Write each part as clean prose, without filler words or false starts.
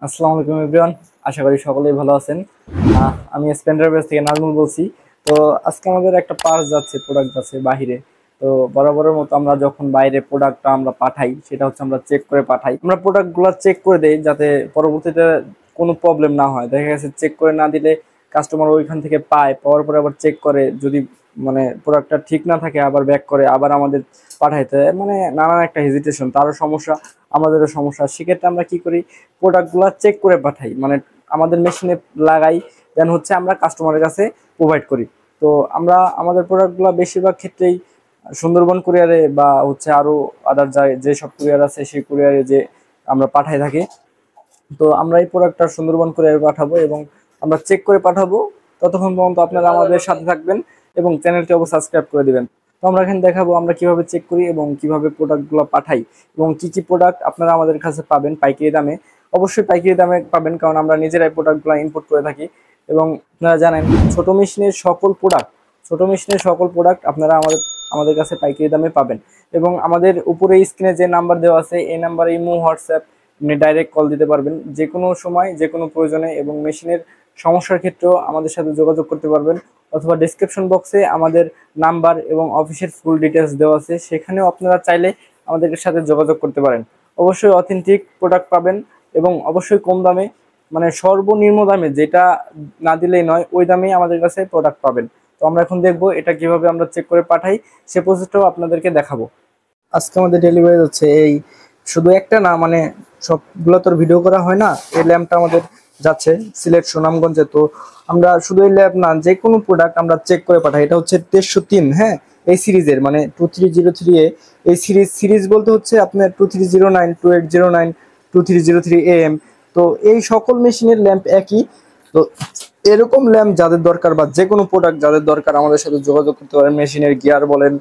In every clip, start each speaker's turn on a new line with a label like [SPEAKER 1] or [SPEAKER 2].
[SPEAKER 1] আসসালামু আলাইকুম এভরিওয়ান। আশা করি সকলেই ভালো আছেন। আমি স্পেন্ডার বেস থেকে নাজমুল বলছি। তো আজকে আমাদের একটা প্রোডাক্ট যাচ্ছে বাইরে। তো বরাবরের মতো আমরা যখন বাইরে প্রোডাক্টটা আমরা পাঠাই, সেটা হচ্ছে আমরা চেক করে পাঠাই। আমরা প্রোডাক্টগুলো চেক করে দেই যাতে পরবর্তীতে কোনো প্রবলেম না হয়। দেখা গেছে চেক করে না দিলে কাস্টমার ওইখান থেকে পাওয়ার পরে আবার চেক করে, যদি মানে প্রোডাক্টটা ঠিক না থাকে আবার ব্যাক করে আবার আমাদের পাঠাইতে হয়। মানে নানান একটা হেজিটেশন, তারও সমস্যা আমাদেরও সমস্যা। সেক্ষেত্রে আমরা কি করি, প্রোডাক্টগুলো চেক করে পাঠাই, মানে আমাদের মেশিনে লাগাই, দেন হচ্ছে আমরা কাস্টমারের কাছে প্রোভাইড করি। তো আমরা আমাদের প্রোডাক্টগুলো বেশিরভাগ ক্ষেত্রেই সুন্দরবন কুরিয়ারে বা হচ্ছে আরো আদার যে সব কুরিয়ার আছে সেই কুরিয়ারে যে আমরা পাঠাই থাকি। তো আমরা এই প্রোডাক্টটা সুন্দরবন কুরিয়ারে পাঠাবো এবং আমরা চেক করে পাঠাবো। ততক্ষণ পর্যন্ত আপনারা আমাদের সাথে থাকবেন এবং চ্যানেলটি অবশ্যই সাবস্ক্রাইব করে দিবেন। তো আমরা এখানে দেখাবো আমরা কিভাবে চেক করি এবং কিভাবে প্রোডাক্টগুলো পাঠাই এবং কি কি প্রোডাক্ট আপনারা আমাদের কাছে পাবেন পাইকারি দামে। অবশ্যই পাইকারি দামে পাবেন, কারণ আমরা নিজেরাই প্রোডাক্টগুলো ইম্পোর্ট করে থাকি। এবং আপনারা জানেন ছোট মেশিনের সকল প্রোডাক্ট আপনারা আমাদের কাছে পাইকারি দামে পাবেন। এবং আমাদের উপরে স্ক্রিনে যে নাম্বার দেওয়া আছে এই নাম্বারে ইমো, হোয়াটসঅ্যাপ, আপনি ডাইরেক্ট কল দিতে পারবেন যে কোনো সময় যে কোনো প্রয়োজনে। এবং মেশিনের সমস্যার ক্ষেত্রেও আমাদের সাথে যোগাযোগ করতে পারবেন, অথবা ডেসক্রিপশন বক্সে আমাদের নাম্বার এবং অফিসের ফুল ডিটেলস দেওয়া আছে, সেখানেও আপনারা চাইলে আমাদের সাথে যোগাযোগ করতে পারেন। অবশ্যই অথেন্টিক প্রোডাক্ট পাবেন এবং অবশ্যই কম দামে, মানে সর্বনিম্ন দামে, যেটা না দিলেই নয় ওই দামেই আমাদের কাছে প্রোডাক্ট পাবেন। তো আমরা এখন দেখবো এটা কিভাবে আমরা চেক করে পাঠাই, সে প্রসেসটাও আপনাদেরকে দেখাবো। আজকে আমাদের ডেলিভারি হচ্ছে এই, শুধু একটা না, মানে সবগুলো তোর ভিডিও করা হয় না। এই ল্যাম্পটা আমাদের যাচ্ছে সিলেট সুনামগঞ্জে। তো আমরা শুধু এই ল্যাম্প না, যে কোনো প্রোডাক্ট আমরা চেক করে পাঠাই। এটা হচ্ছে 1303, হ্যাঁ, এই সিরিজের, মানে 2303 এ। এই সিরিজ বলতে হচ্ছে আপনার 2309, 2809, 2303 AM। তো এই সকল মেশিনের ল্যাম্প একই। তো এরকম ল্যাম্প যাদের দরকার বা যে কোনো প্রোডাক্ট যাদের দরকার আমাদের সাথে যোগাযোগ করতে পারেন। মেশিনের গিয়ার বলেন,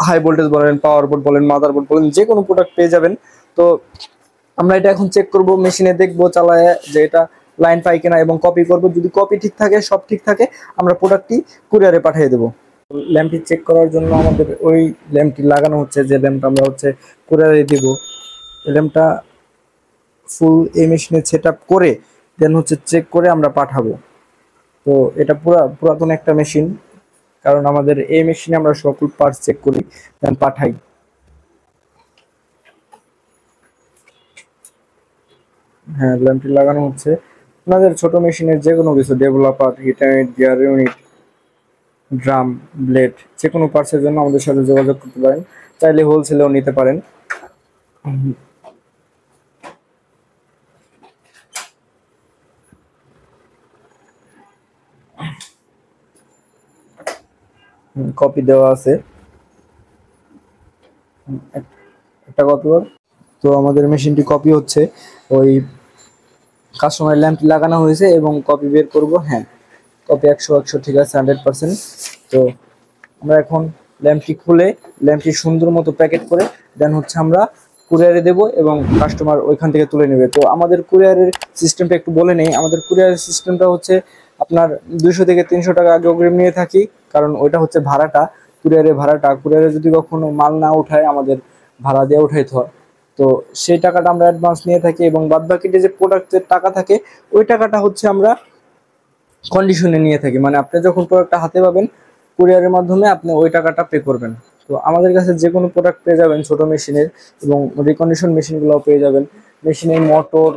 [SPEAKER 1] হাই ভোল্টেজ বলেন, পাওয়ার বোর্ড বলেন, মাদার বোর্ড বলেন, যে কোনো প্রোডাক্ট পেয়ে যাবেন। তো আমরা এটা এখন চেক করব, মেশিনে দেখবো চালায় যে এটা লাইন পাই কিনা এবং কপি করব। যদি কপি ঠিক থাকে, সব ঠিক থাকে, আমরা প্রোডাক্টটি কুরিয়ারে পাঠিয়ে দেবো। ল্যাম্পটি চেক করার জন্য আমাদের ওই ল্যাম্পটি লাগানো হচ্ছে, যে ল্যাম্পটা আমরা হচ্ছে কুরিয়ারে দিব। ল্যাম্পটা ফুল এই মেশিনে সেট আপ করে দেন হচ্ছে চেক করে আমরা পাঠাবো। তো এটা পুরাতন একটা মেশিন, কারণ আমাদের এই মেশিনে আমরা সকল পার্টস চেক করি দেন পাঠাই। হ্যাঁ, ল্যাম্পটি লাগানো হচ্ছে। আপনাদের ছোট মেশিনের যে কোনো কিছু, developer, heater unit, gear unit, drum, blade, যে কোনো পার্টসের জন্য আমাদের সাথে যোগাযোগ করতে পারেন। চাইলে হোলসেলেও নিতে পারেন। কপি দেওয়া আছে, একটা কপি। তো আমাদের মেশিনটি কপি হচ্ছে, ওই কাস্টমার ল্যাম্পটি লাগানো হয়েছে এবং কপি বের করব। হ্যাঁ, কপি 100 ঠিক আছে, 100%। তো আমরা এখন ল্যাম্পটি খুলে ল্যাম্পটি সুন্দর মতো প্যাকেট করে দেন হচ্ছে আমরা কুরিয়ারে দেব এবং কাস্টমার ওইখান থেকে তুলে নেবে। তো আমাদের কুরিয়ারের সিস্টেমটা একটু বলে নেই। আমাদের কুরিয়ারের সিস্টেমটা হচ্ছে আপনার 200 থেকে 300 টাকা আগে অগ্রিম নিয়ে থাকি, কারণ ওইটা হচ্ছে ভাড়াটা, কুরিয়ারের ভাড়াটা। কুরিয়ারে যদি কখনো মাল না উঠায় আমাদের ভাড়া দিয়ে উঠাইতে হয়। তো সেই টাকাটা আমরা অ্যাডভান্স নিয়ে থাকি এবং বাদবাকিটা যে প্রোডাক্টের টাকা থাকে ওই টাকাটা হচ্ছে আমরা কন্ডিশনে নিয়ে থাকি। মানে আপনি যখন প্রোডাক্টটা হাতে পাবেন কুরিয়ারের মাধ্যমে আপনি ওই টাকাটা পে করবেন। তো আমাদের কাছে যে কোনো প্রোডাক্ট পেয়ে যাবেন ছোট মেশিনের, এবং রিকন্ডিশন মেশিনগুলোও পেয়ে যাবেন। মেশিনের মোটর,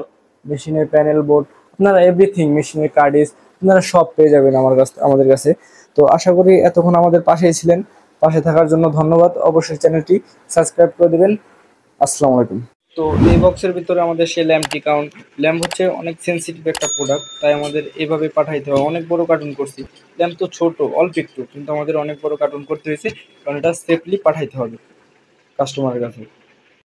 [SPEAKER 1] মেশিনের প্যানেল বোর্ড, আপনারা এভরিথিং, মেশিনের কার্ডিস, আপনারা সব পেয়ে যাবেন আমাদের কাছে। তো আশা করি এতক্ষণ আমাদের পাশেই ছিলেন। পাশে থাকার জন্য ধন্যবাদ। অবশ্যই চ্যানেলটি সাবস্ক্রাইব করে দেবেন। আসসালামু আলাইকুম। তো এই বক্সের ভিতরে আমাদের সেই ল্যাম্পটি, কারণ ল্যাম্প হচ্ছে অনেক সেন্সিটিভ একটা প্রোডাক্ট, তাই আমাদের এভাবে পাঠাইতে হয়। অনেক বড় কার্টুন করছি, ল্যাম্প তো ছোট অল্প একটু, কিন্তু আমাদের অনেক বড় কার্টুন করতে হয়েছে, কারণ এটা সেফলি পাঠাইতে হবে কাস্টমারের কাছে।